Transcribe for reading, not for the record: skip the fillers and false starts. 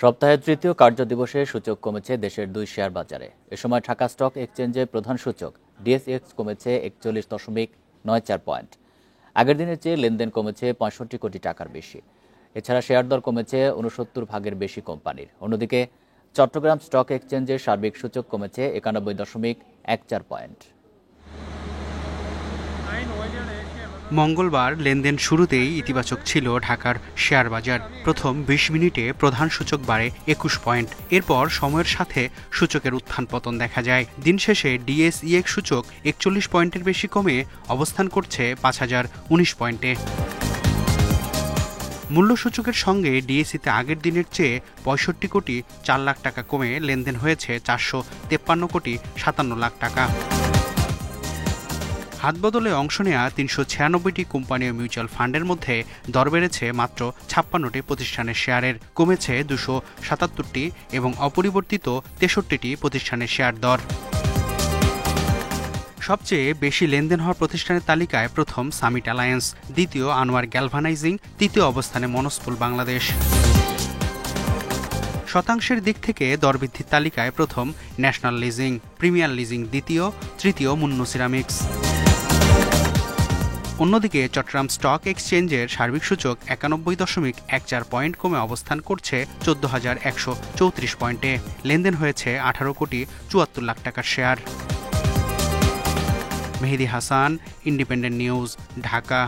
সপ্তাহের তৃতীয় কার্যদিবসে সূচক কমেছে দেশের 2 শেয়ার বাজারে। এ সময় ঢাকা স্টক এক্সচেঞ্জের প্রধান সূচক ডিএসইএক্স কমেছে 41.94 পয়েন্ট। আগের দিনের চেয়ে লেনদেন কমেছে 65 কোটি টাকার বেশি। এছাড়া শেয়ার দর কমেছে 69 ভাগের বেশি কোম্পানির। অন্যদিকে চট্টগ্রাম স্টক এক্সচেঞ্জের সার্বিক সূচক কমেছে 91.14 পয়েন্ট। মঙ্গলবার লেনদেন শুরুতেই ইতিবাচক ছিল ঢাকার শেয়ার বাজার। প্রথম 20 মিনিটে প্রধান সূচক বাড়ে 21 পয়েন্ট। এরপর সময়ের সাথে সূচকের উত্থান পতন দেখা যায়। দিন শেষে ডিএসইএক্স সূচক 41 পয়েন্টের বেশি কমে অবস্থান করছে 5019 পয়েন্টে। মূল্য সূচকের সঙ্গে ডিএসইতে আগের দিনের চেয়ে 65 কোটি 4 লাখ টাকা কমে লেনদেন হয়েছে 453 কোটি 57 লাখ টাকা। হাতবদলে অংশ নেয়া 396টি কোম্পানি ও মিউচুয়াল ফান্ডের মধ্যে দর বেড়েছে মাত্র 56টি প্রতিষ্ঠানের শেয়ারের, কমেছে 277টি এবং অপরিবর্তিত 63টি প্রতিষ্ঠানের শেয়ার দর। সবচেয়ে বেশি লেনদেন হওয়া প্রতিষ্ঠানের তালিকায় প্রথম সামিট অ্যালায়েন্স, দ্বিতীয় আনোয়ার গ্যালভানাইজিং, তৃতীয় অবস্থানে মনস্পুল বাংলাদেশ। শতাংশের দিক থেকে দরবৃদ্ধির তালিকায় প্রথম ন্যাশনাল লিজিং, প্রিমিয়ার লিজিং দ্বিতীয়, তৃতীয় মুন্নু সিরামিক্স। অন্যদিকে চট্টগ্রাম স্টক এক্সচেঞ্জের সার্বিক সূচক 91.14 পয়েন্ট কমে অবস্থান করছে 14,134 পয়েন্টে। লেনদেন হয়েছে 18 কোটি 74 লাখ টাকার শেয়ার। মেহেদী হাসান, ইন্ডিপেন্ডেন্ট নিউজ, ঢাকা।